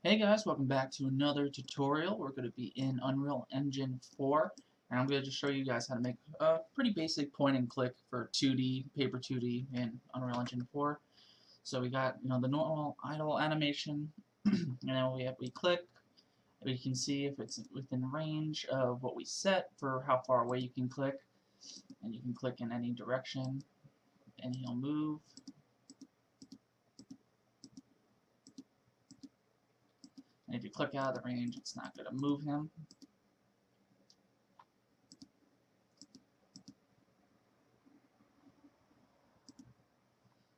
Hey guys, welcome back to another tutorial. We're going to be in Unreal Engine 4, and I'm going to just show you guys how to make a pretty basic point and click for 2D, paper 2D in Unreal Engine 4. So we got, the normal idle animation, and then we click. We can see if it's within range of what we set for how far away you can click, and you can click in any direction, and he'll move. And if you click out of the range, it's not going to move him.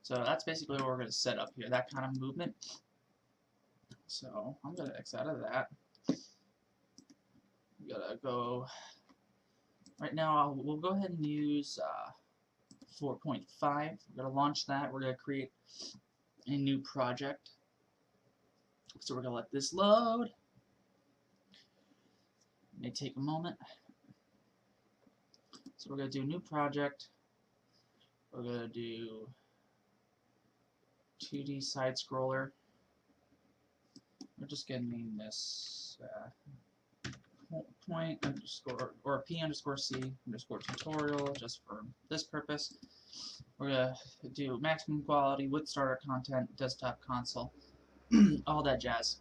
So that's basically what we're going to set up here, that kind of movement. So I'm going to X out of that. We gotta go, right now we'll go ahead and use 4.5. We're going to launch that. We're going to create a new project. So we're going to let this load. It may take a moment. So we're going to do new project. We're going to do 2D side scroller. We're just going to name this point underscore or p underscore c underscore tutorial just for this purpose. We're going to do maximum quality with starter content, desktop console, all that jazz.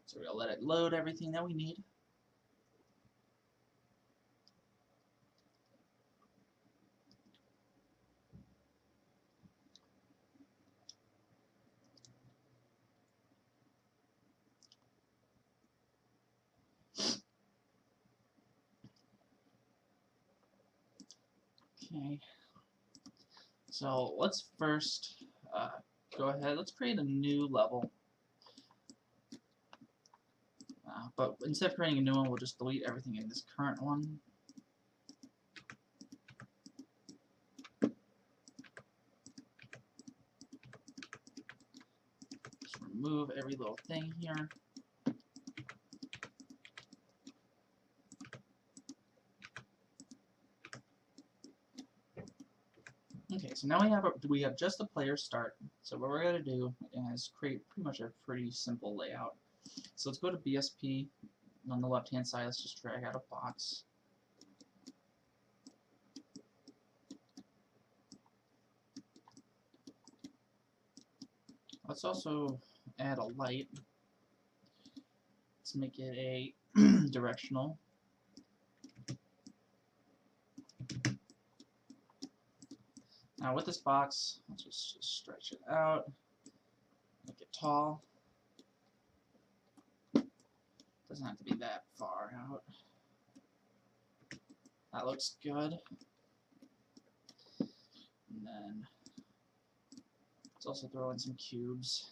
So we're going to let it load everything that we need. Okay, so let's first go ahead, let's create a new level. But instead of creating a new one, we'll just delete everything in this current one. Just remove every little thing here. Okay, so now we have just the player start. So what we're going to do is create pretty much a pretty simple layout. So let's go to BSP. On the left hand side, let's just drag out a box. Let's also add a light. Let's make it a directional. Now with this box, let's just stretch it out, make it tall. Doesn't have to be that far out. That looks good. And then let's also throw in some cubes.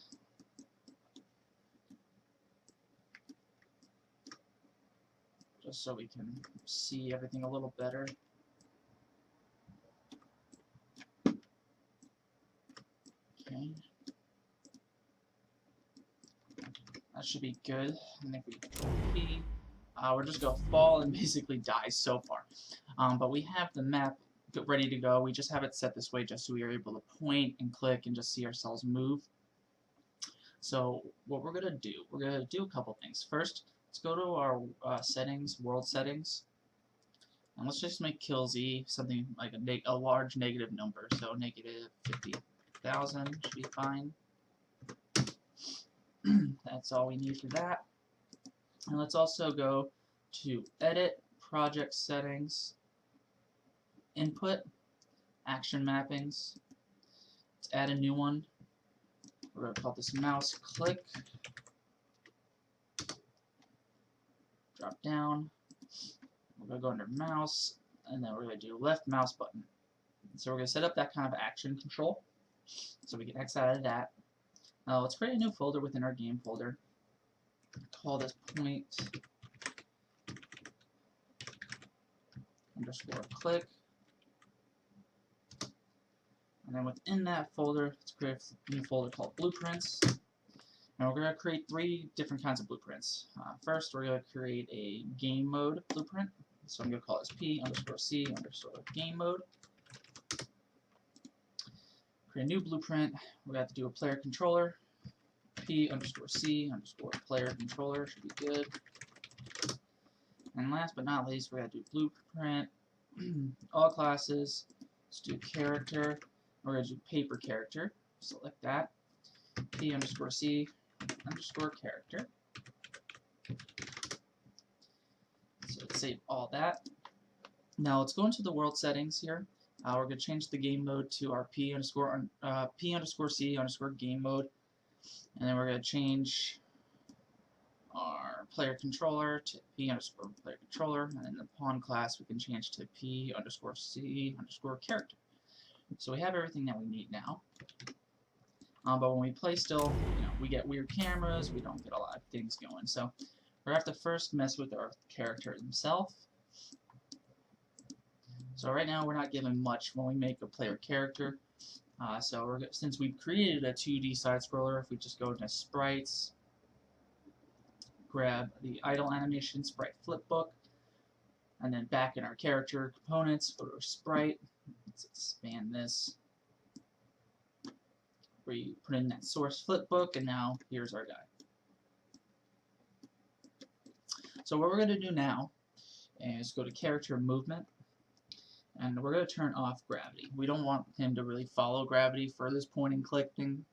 Just so we can see everything a little better. Okay. That should be good. And if we we're just going to fall and basically die so far. But we have the map ready to go. We just have it set this way just so we are able to point and click and just see ourselves move. So what we're going to do, we're going to do a couple things. First, let's go to our settings, world settings. And let's just make kill Z something like a large negative number. So negative 50,000 should be fine. That's all we need for that. And let's also go to Edit, Project Settings, Input, Action Mappings. Let's add a new one. We're going to call this Mouse Click. Drop down. We're going to go under Mouse, and then we're going to do Left Mouse Button. So we're going to set up that kind of action control. So we can X out of that. Now let's create a new folder within our game folder. Call this point underscore click. And then within that folder, let's create a new folder called blueprints. And we're going to create 3 different kinds of blueprints. First, we're going to create a game mode blueprint. So I'm going to call this P underscore C underscore game mode. create a new blueprint. We're going to have to do a player controller. P_C_player controller should be good. And last but not least, we're going to do blueprint, all classes. Let's do character. We're going to do paper character. Select that. P_C_character. So let's save all that. Now let's go into the world settings here. We're going to change the game mode to our P_C_game mode. And then we're going to change our player controller to P_player controller. And then the pawn class we can change to P_C_character. So we have everything that we need now. But when we play still, we get weird cameras, we don't get a lot of things going. So we're going to have to first mess with our character himself. So right now we're not given much when we make a player character. Since we've created a 2D side scroller, if we just go into sprites, grab the idle animation sprite flipbook, and then back in our character components, go to our sprite. Let's expand this. We put in that source flipbook, and now here's our guy. So what we're going to do now is go to character movement, and we're going to turn off gravity. We don't want him to really follow gravity for this point and click thing,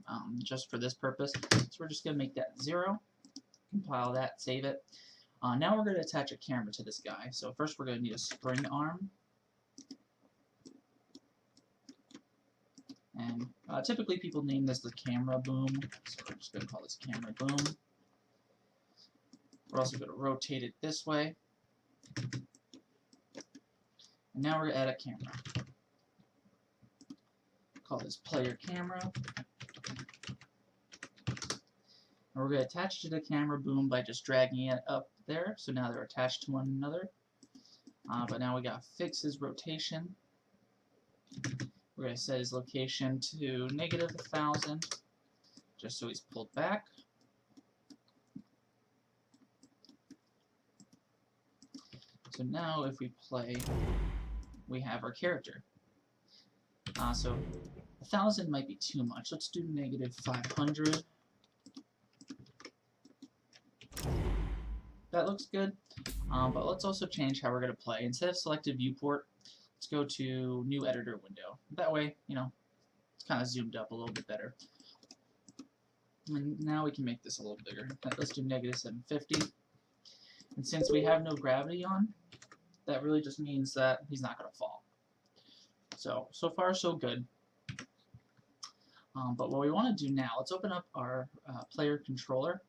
just for this purpose. So we're just going to make that 0, compile that, save it. Now we're going to attach a camera to this guy. So first we're going to need a spring arm. And typically people name this the camera boom, so we're just going to call this camera boom. We're also going to rotate it this way. And now we're going to add a camera. Call this player camera. And we're going to attach to the camera boom by just dragging it up there. So now they're attached to one another. But now we got to fix his rotation. We're going to set his location to -1000, just so he's pulled back. So now if we play, we have our character. So 1000 might be too much. Let's do -500. That looks good, but let's also change how we're going to play. Instead of selected viewport, let's go to new editor window. That way, it's kind of zoomed up a little bit better. And now we can make this a little bigger. Let's do -750. And since we have no gravity on, that really just means that he's not going to fall. So far so good. But what we want to do now, let's open up our player controller.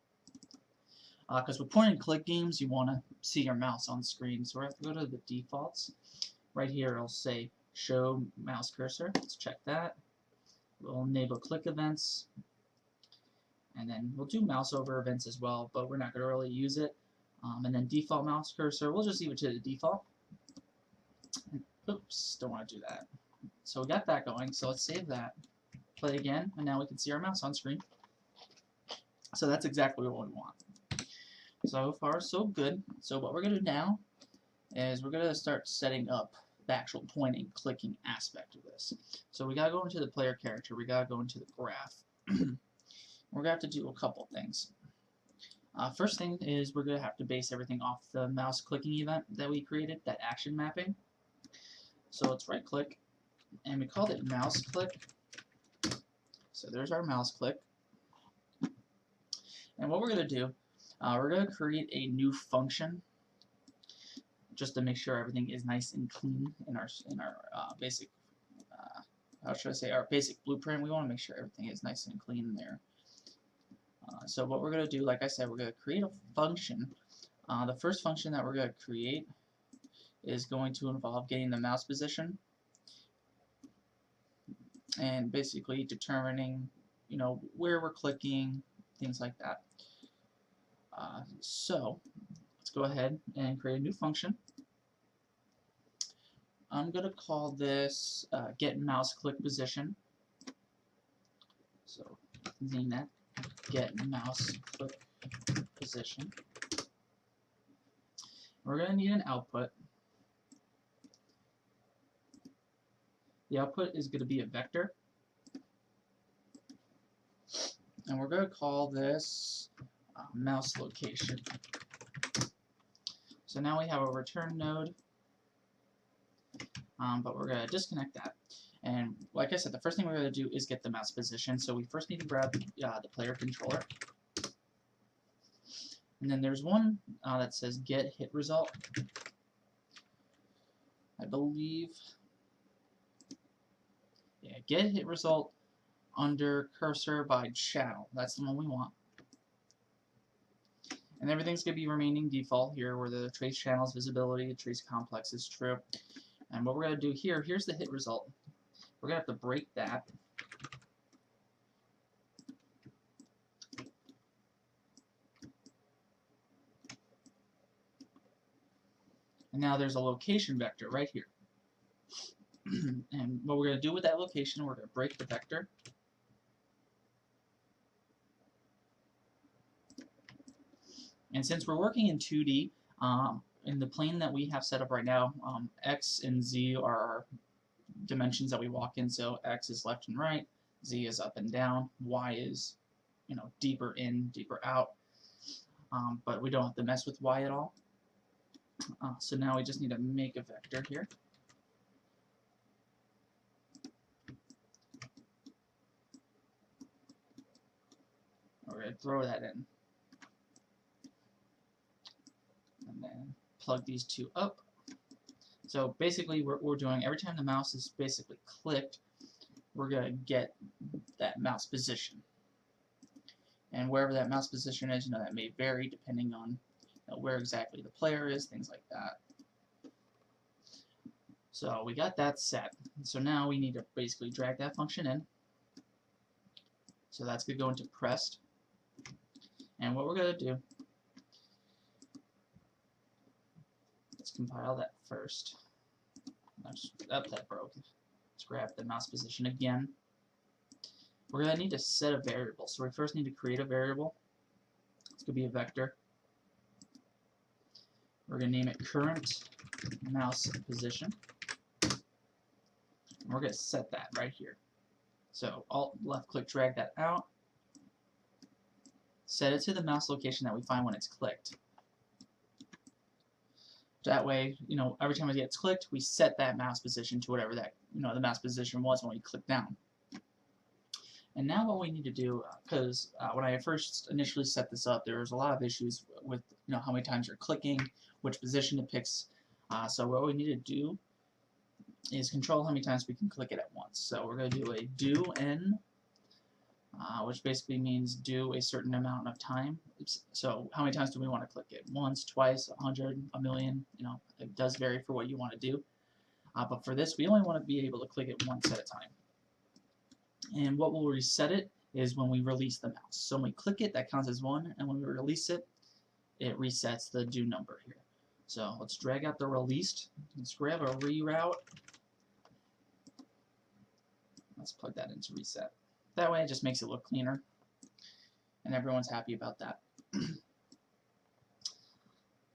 Because with point and click games, you want to see your mouse on screen. So we have to go to the defaults. Right here it'll say show mouse cursor. Let's check that. We'll enable click events. And then we'll do mouse over events as well, but we're not going to really use it. And then default mouse cursor, we'll just leave it to the default. Oops, don't want to do that. So we got that going, so let's save that. Play again, and now we can see our mouse on screen. So that's exactly what we want. So far, so good. So what we're going to do now is we're going to start setting up the actual pointing, clicking aspect of this. So we got to go into the player character. We got to go into the graph. We're going to have to do a couple things. First thing is we're going to have to base everything off the mouse clicking event that we created, that action mapping. So let's right click, and we called it mouse click. So there's our mouse click. And what we're going to do, we're going to create a new function just to make sure everything is nice and clean in our basic, how should I say, our basic blueprint. We want to make sure everything is nice and clean in there. So what we're going to do, like I said, we're going to create a function. The first function that we're going to create is going to involve getting the mouse position and basically determining, where we're clicking, things like that. So let's go ahead and create a new function. I'm going to call this get mouse click position. So name that get mouse click position. We're going to need an output. The output is going to be a vector. and we're going to call this mouse location. So now we have a return node, but we're going to disconnect that. And like I said, the first thing we're going to do is get the mouse position. So we first need to grab the player controller. And then there's one that says get hit result. I believe, yeah, get hit result under cursor by channel. That's the one we want. And everything's going to be remaining default here, where the trace channels visibility, the trace complex is true. And what we're going to do here, here's the hit result. We're going to have to break that. And now there's a location vector right here. And what we're going to do with that location, we're going to break the vector. And since we're working in 2D, in the plane that we have set up right now, X and Z are our dimensions that we walk in. So X is left and right, Z is up and down, Y is, deeper in, deeper out. But we don't have to mess with Y at all. So now we just need to make a vector here. We're going to throw that in. And then plug these two up. So basically what we're doing, every time the mouse is basically clicked, we're going to get that mouse position. And wherever that mouse position is, that may vary depending on where exactly the player is, things like that. So we got that set. So now we need to basically drag that function in. So that's going to go into pressed. And what we're going to do, let's compile that first. That broke. Let's grab the mouse position again. We're going to need to set a variable. So we first need to create a variable. It's going to be a vector. We're going to name it current mouse position. And we're going to set that right here. So Alt left click, drag that out. Set it to the mouse location that we find when it's clicked. That way, every time it gets clicked, we set that mouse position to whatever that, the mouse position was when we click down. And now what we need to do, because when I first initially set this up, there was a lot of issues with, how many times you're clicking, which position it picks. So what we need to do is control how many times we can click it at once. So we're going to do a do n, which basically means do a certain amount of time. So how many times do we want to click it? Once, twice, 100, a million, it does vary for what you want to do. But for this, we only want to be able to click it once at a time. And what will reset it is when we release the mouse. So when we click it, that counts as 1, and when we release it, it resets the do number here. So let's drag out the released. Let's grab a reroute. Let's plug that into reset. That way it just makes it look cleaner, and everyone's happy about that.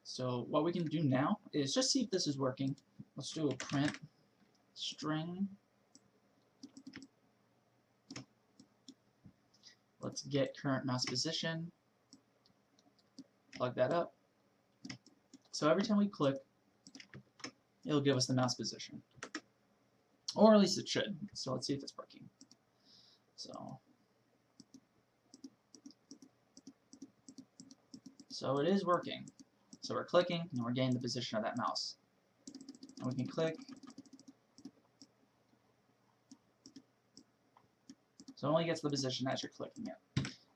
So what we can do now is just see if this is working. Let's do a print string. Let's get current mouse position. Plug that up. So every time we click, it'll give us the mouse position. Or at least it should. So let's see if it's working. So it is working. So we're clicking and we're getting the position of that mouse. And we can click. So it only gets the position as you're clicking it.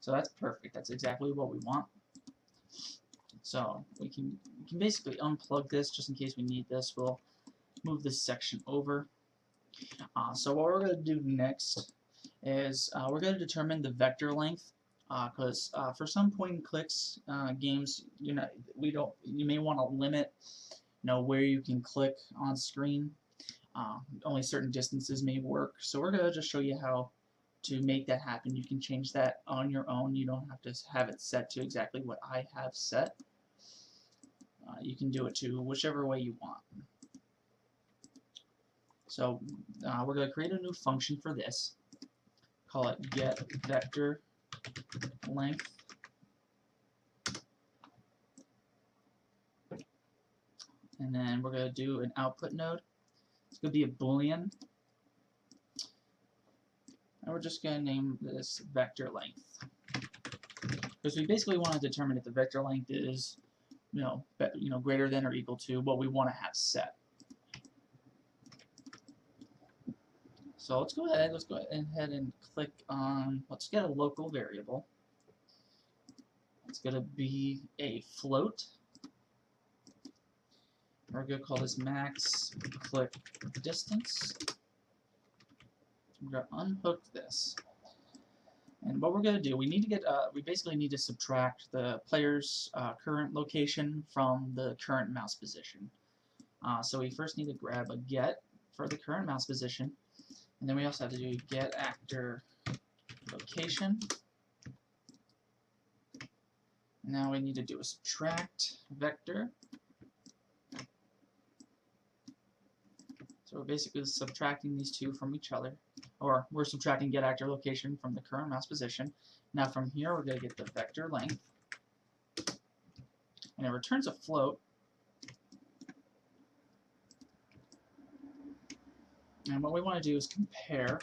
So that's perfect. That's exactly what we want. So we can basically unplug this just in case we need this. We'll move this section over. So what we're going to do next is we're going to determine the vector length, because for some point and clicks games, you may want to limit where you can click on screen. Only certain distances may work. So we're going to just show you how to make that happen. You can change that on your own. You don't have to have it set to exactly what I have set. You can do it to whichever way you want. So we're going to create a new function for this. Call it getVector length. And then we're going to do an output node. It's going to be a Boolean. And we're just going to name this vector length. Because we basically want to determine if the vector length is, greater than or equal to what we want to have set. So let's go ahead and click on, let's get a local variable. It's going to be a float. We're going to call this max click distance. We're going to unhook this. And what we're going to do, we basically need to subtract the player's current location from the current mouse position. So we first need to grab a get for the current mouse position. And then we also have to do get actor location. Now we need to do a subtract vector. So we're basically subtracting these two from each other. Or we're subtracting get actor location from the current mouse position. Now from here we're going to get the vector length. And it returns a float. And what we want to do is compare.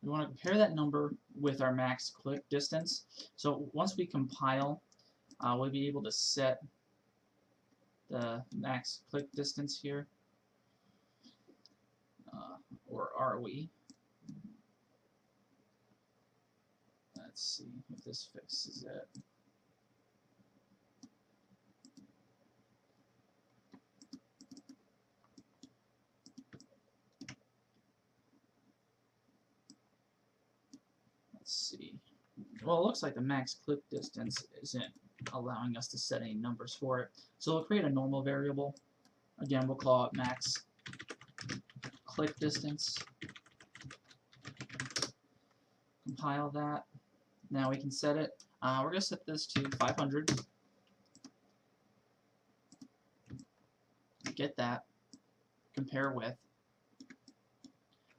We want to compare that number with our max click distance. So once we compile, we'll be able to set the max click distance here. Or are we? Let's see if this fixes it. Let's see. Well, it looks like the max click distance isn't allowing us to set any numbers for it. So we'll create a normal variable. Again, we'll call it max click distance. Compile that. Now we can set it. We're going to set this to 500. Get that. Compare with.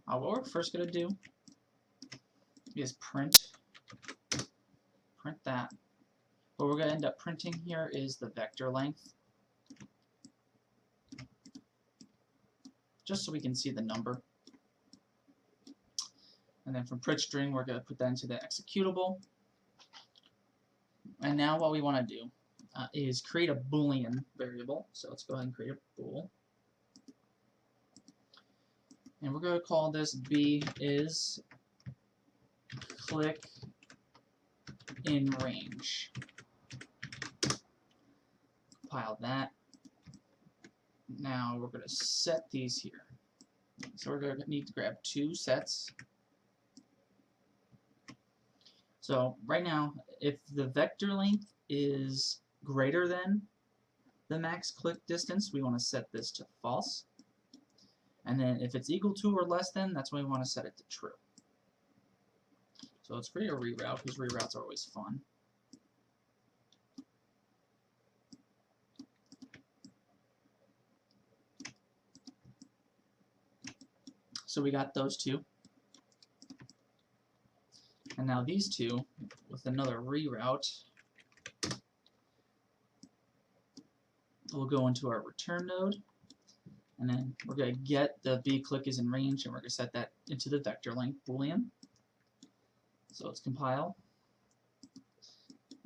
What we're first going to do is print that. What we're going to end up printing here is the vector length, just so we can see the number. And then from print string, we're going to put that into the executable. And now what we want to do is create a Boolean variable. So let's go ahead and create a bool. And we're going to call this b is click in range. Compile that. Now we're going to set these here. So we're going to need to grab two sets. So right now, if the vector length is greater than the max click distance, we want to set this to false. And then if it's equal to or less than, that's when we want to set it to true. So let's create a reroute, because reroutes are always fun. So we got those two. And now these two, with another reroute, we'll go into our return node. And then we're going to get the b click is in range, and we're going to set that into the vector length Boolean. So let's compile.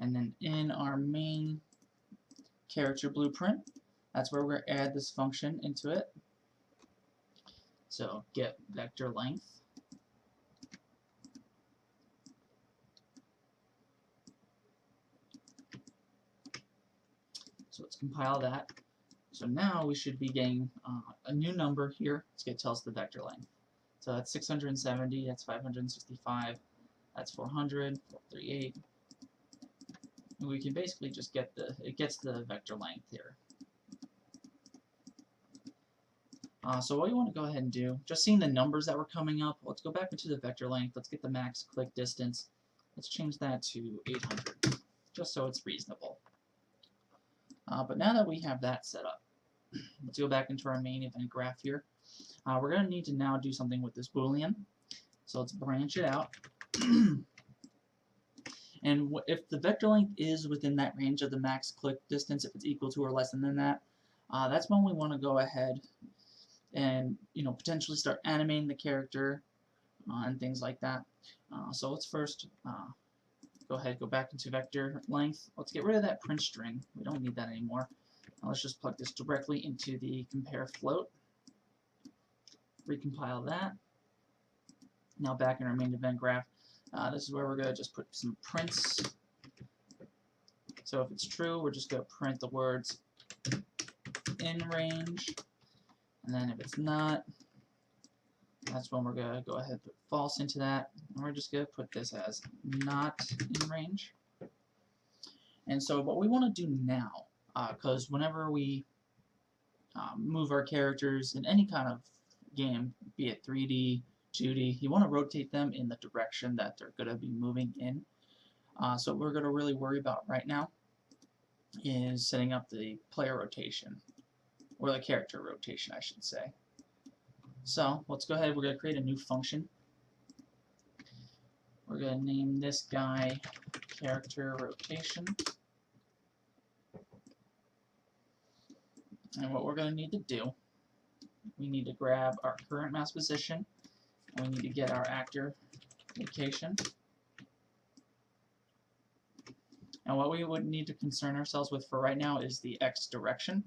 And then in our main character blueprint, that's where we're going to add this function into it. So get vector length. So let's compile that. So now we should be getting a new number here. It's going to tell us the vector length. So that's 670, that's 565, that's 400, 438. And we can basically just get it gets the vector length here. So what you want to go ahead and do, just seeing the numbers that were coming up, let's go back into the vector length. Let's get the max click distance. Let's change that to 800, just so it's reasonable. But now that we have that set up, let's go back into our main event graph here. We're going to need to now do something with this Boolean. So let's branch it out. And if the vector length is within that range of the max click distance, if it's equal to or less than that, that's when we want to go ahead and potentially start animating the character and things like that. So let's first go back into vector length. Let's get rid of that print string. We don't need that anymore. Now let's just plug this directly into the compare float. Recompile that. Now back in our main event graph, this is where we're going to just put some prints. So if it's true, we're just going to print the words in range. And then if it's not, that's when we're going to go ahead and put false into that. And we're just going to put this as not in range. And so what we want to do now, because whenever we move our characters in any kind of game, be it 3D, 2D, you want to rotate them in the direction that they're going to be moving in. So what we're going to really worry about right now is setting up the player rotation, or the character rotation, I should say. So let's go ahead, we're going to create a new function. We're going to name this guy character rotation. And what we're going to need to do, we need to grab our current mouse position, and we need to get our actor location. And what we would need to concern ourselves with for right now is the X direction.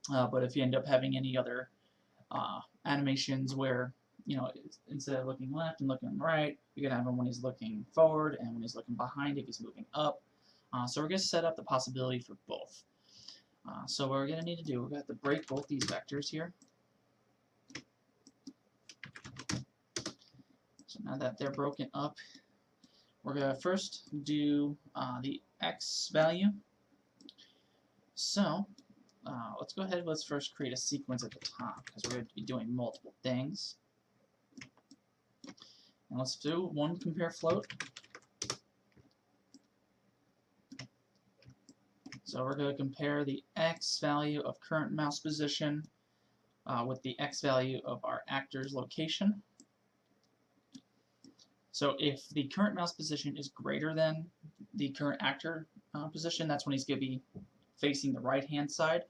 But if you end up having any other animations where, instead of looking left and looking right, you can have him when he's looking forward and when he's looking behind if he's moving up. So we're going to set up the possibility for both. So what we're going to need to do, we're going to have to break both these vectors here. So now that they're broken up, we're going to first do the X value. So let's go ahead, let's first create a sequence at the top, because we're going to be doing multiple things. And let's do one compare float. So we're going to compare the X value of current mouse position with the X value of our actor's location. So if the current mouse position is greater than the current actor position, that's when he's going to be facing the right-hand side.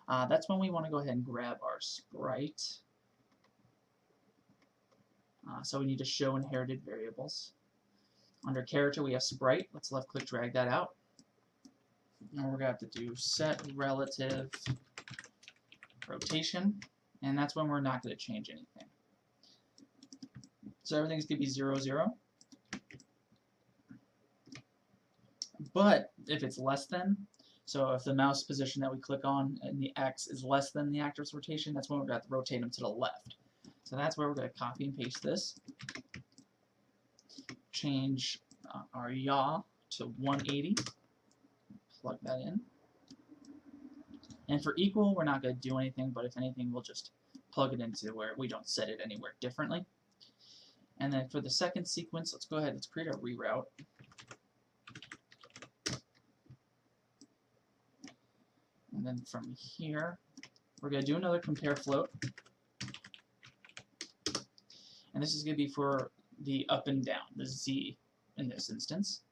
That's when we want to go ahead and grab our sprite. So we need to show inherited variables. Under character, we have sprite. Let's left-click drag that out. And we're going to have to do set relative rotation, and that's when we're not going to change anything. So everything's going to be 0, 0. But if it's less than, so if the mouse position that we click on and the X is less than the actor's rotation, that's when we're going to have to rotate them to the left. So that's where we're going to copy and paste this. Change our yaw to 180. Plug that in. And for equal, we're not going to do anything, but if anything, we'll just plug it into where we don't set it anywhere differently. And then for the second sequence, let's go ahead, let's create a reroute. And then from here, we're going to do another compare float. And this is going to be for the up and down, the Z in this instance.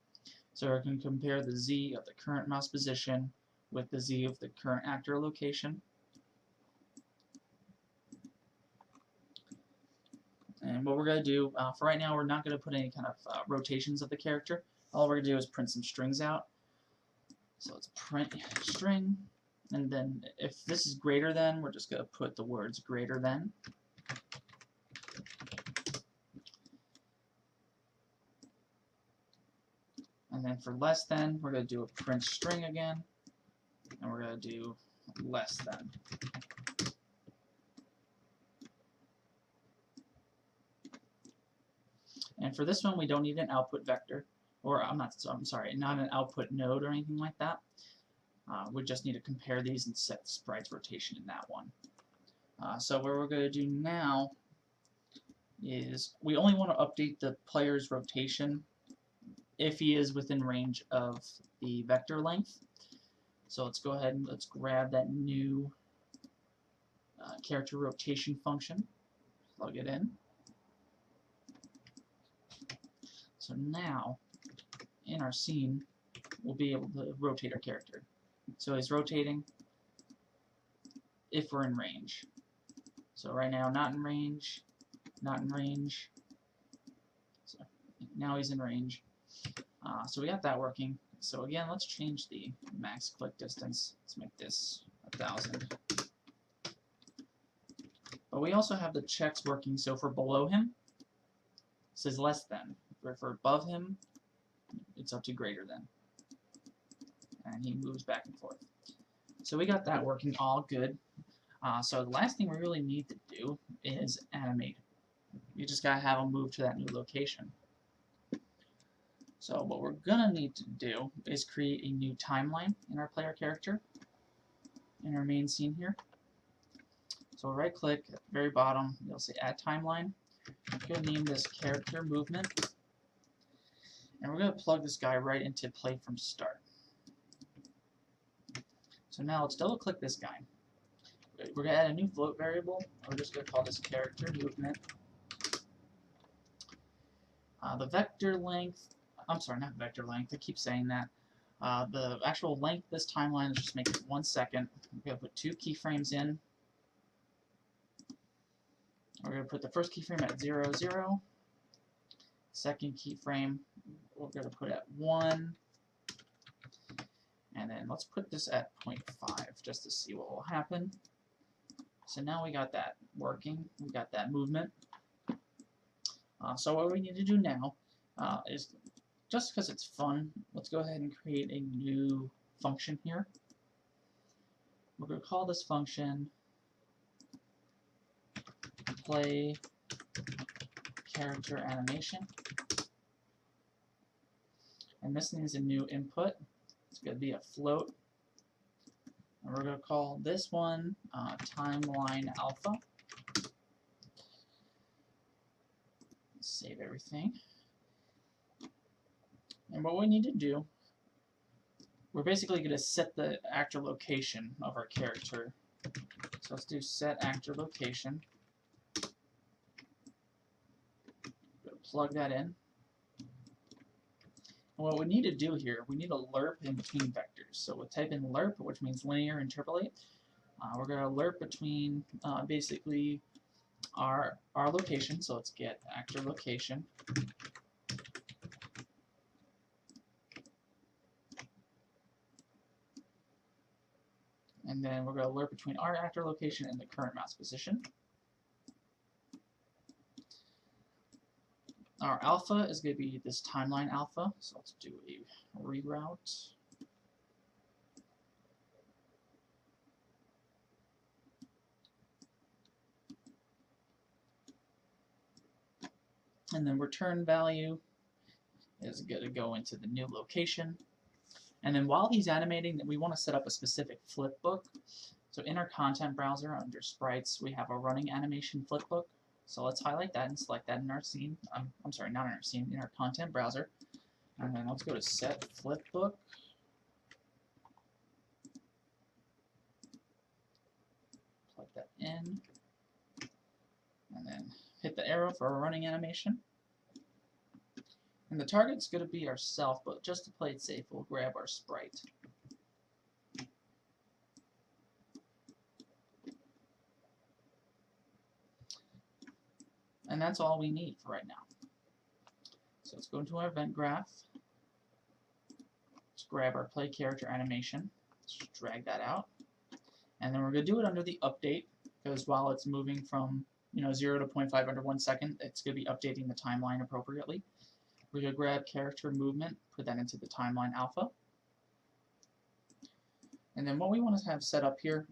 So we're going to compare the Z of the current mouse position with the Z of the current actor location. And what we're going to do, for right now, we're not going to put any kind of rotations of the character. All we're going to do is print some strings out. So let's print string. And then if this is greater than, we're just going to put the words greater than. And then for less than, we're going to do a print string again. And we're going to do less than. And for this one, we don't need an output vector, or I'm sorry, not an output node or anything like that. We just need to compare these and set the sprite's rotation in that one. So what we're going to do now is we only want to update the player's rotation if he is within range of the vector length. So let's go ahead and let's grab that new character rotation function, plug it in. So now, in our scene, we'll be able to rotate our character. So he's rotating if we're in range. So right now, not in range, not in range. So now he's in range. So we got that working. So again, let's change the max click distance. Let's make this 1,000. But we also have the checks working. So for below him, it says less than. For above him, it's up to greater than. And he moves back and forth. So we got that working all good. So the last thing we really need to do is animate. You just gotta have him move to that new location. So what we're gonna need to do is create a new timeline in our player character in our main scene here. So right click at the very bottom, you'll say add timeline. I'm gonna name this character movement. And we're gonna plug this guy right into play from start. So now let's double click this guy. We're gonna add a new float variable. We're just gonna call this character movement. The vector length, I'm sorry, not vector length, I keep saying that. The actual length of this timeline, let's just make it 1 second. We're going to put 2 keyframes in. We're going to put the first keyframe at 0, 0. Second keyframe, we're going to put at 1. And then let's put this at 0.5 just to see what will happen. So now we got that working. We got that movement. So what we need to do now is, just because it's fun, let's go ahead and create a new function here. We're going to call this function play character animation. And this needs a new input. It's going to be a float. And we're going to call this one timeline alpha. Save everything. And what we need to do, we're basically going to set the actor location of our character. So let's do set actor location. Plug that in. And what we need to do here, we need a lerp in between vectors. So we'll type in lerp, which means linear interpolate. We're going to lerp between basically our location. So let's get actor location. And then we're going to lerp between our actor location and the current mouse position. Our alpha is going to be this timeline alpha. So let's do a reroute. And then return value is going to go into the new location. And then while he's animating, we want to set up a specific flipbook. So in our content browser under sprites, we have a running animation flipbook. So let's highlight that and select that in our scene. I'm sorry, not in our scene, in our content browser. And then let's go to set flipbook. Plug that in. And then hit the arrow for our running animation. And the target's going to be ourself, but just to play it safe, we'll grab our sprite. And that's all we need for right now. So let's go into our event graph. Let's grab our play character animation. Let's just drag that out. And then we're going to do it under the update, because while it's moving from 0 to 0.5 under 1 second, it's going to be updating the timeline appropriately. We're going to grab character movement, put that into the timeline alpha. And then what we want to have set up here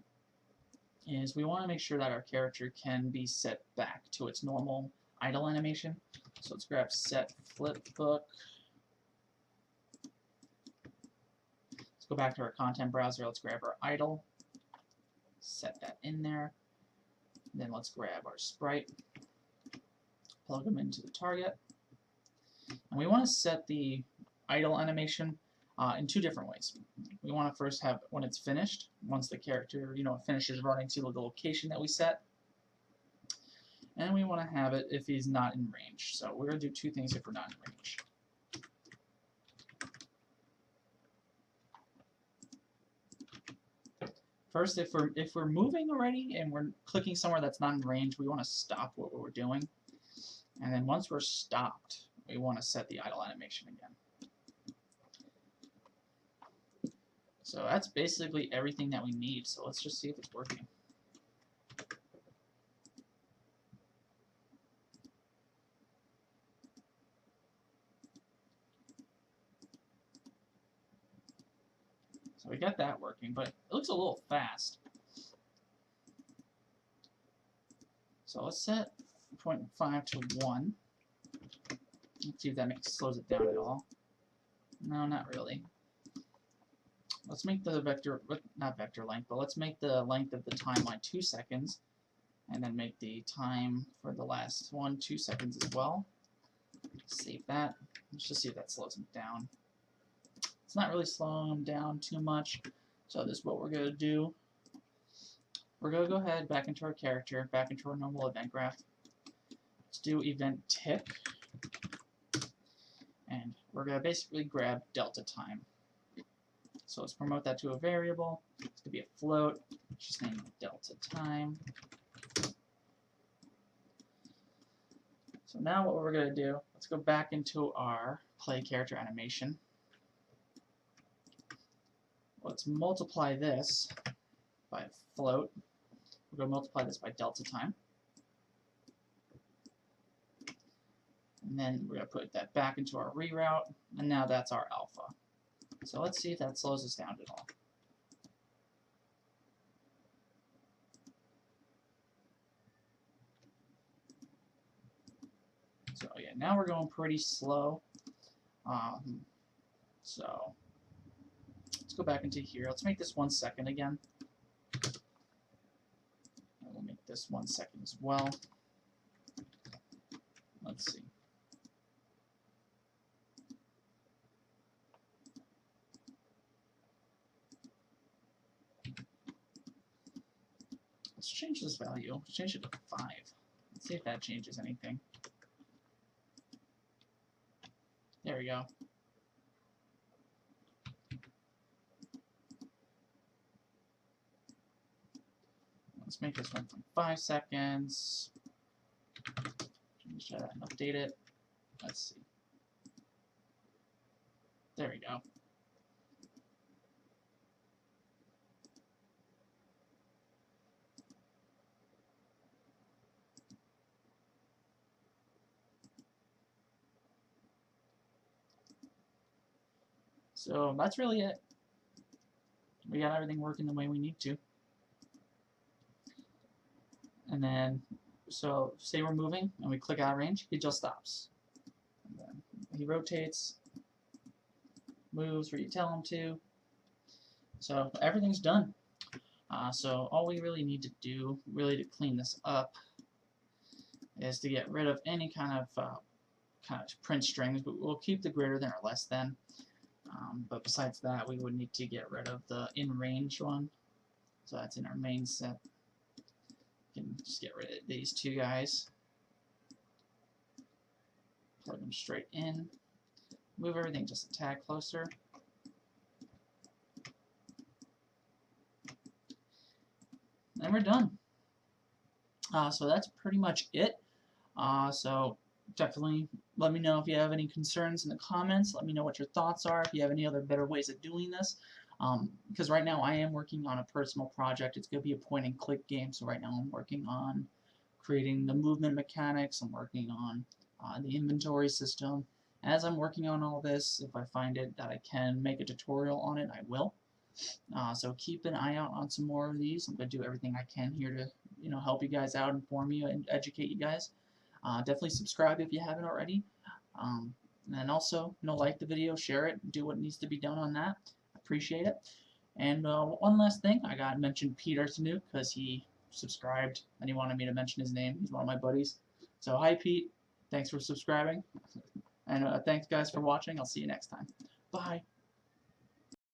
is we want to make sure that our character can be set back to its normal idle animation. So let's grab set flipbook. Let's go back to our content browser. Let's grab our idle, set that in there. Then let's grab our sprite, plug them into the target. And we want to set the idle animation in 2 different ways. We want to first have when it's finished, once the character finishes running to the location that we set. And we want to have it if he's not in range. So we're going to do 2 things if we're not in range. First, if we're moving already and we're clicking somewhere that's not in range, we want to stop what we're doing. And then once we're stopped, we want to set the idle animation again. So that's basically everything that we need. So let's just see if it's working. So we got that working, but it looks a little fast. So let's set 0.5 to 1. Let's see if that slows it down at all. No, not really. Let's make the vector, not vector length, but let's make the length of the timeline 2 seconds, and then make the time for the last one 2 seconds as well. Save that. Let's just see if that slows them down. It's not really slowing them down too much, so this is what we're going to do. We're going to go ahead back into our character, back into our normal event graph. Let's do event tick, and we're going to basically grab delta time. So let's promote that to a variable. It's going to be a float. Let's just name it delta time. So now what we're going to do, let's go back into our play character animation. Let's multiply this by float. We're going to multiply this by delta time. And then we're going to put that back into our reroute, and now that's our alpha. So let's see if that slows us down at all. So yeah, now we're going pretty slow. So let's go back into here. Let's make this 1 second again. And we'll make this 1 second as well. Let's see. Let's change this value. Let's change it to 5. Let's see if that changes anything. There we go. Let's make this 1.5 seconds. Change that and update it. Let's see. There we go. So that's really it. We got everything working the way we need to. And then, so say we're moving and we click out of range, he just stops. And then he rotates, moves where you tell him to. So everything's done. So all we really need to do, really to clean this up, is to get rid of any kind of print strings, but we'll keep the greater than or less than. But besides that, we would need to get rid of the in range one. So that's in our main set. We can just get rid of these two guys. Plug them straight in. Move everything just a tad closer. And we're done. So that's pretty much it. So definitely let me know if you have any concerns in the comments. Let me know what your thoughts are. If you have any other better ways of doing this. Because right now I am working on a personal project. It's going to be a point-and-click game. So right now I'm working on creating the movement mechanics. I'm working on the inventory system. As I'm working on all this, if I find it that I can make a tutorial on it, I will. So keep an eye out on some more of these. I'm going to do everything I can here to help you guys out, inform you, and educate you guys. Definitely subscribe if you haven't already. And also, like the video, share it, do what needs to be done on that. Appreciate it. And one last thing, I got to mention Peter Tanu because he subscribed and he wanted me to mention his name. He's one of my buddies. So hi Pete, thanks for subscribing. And thanks guys for watching. I'll see you next time. Bye.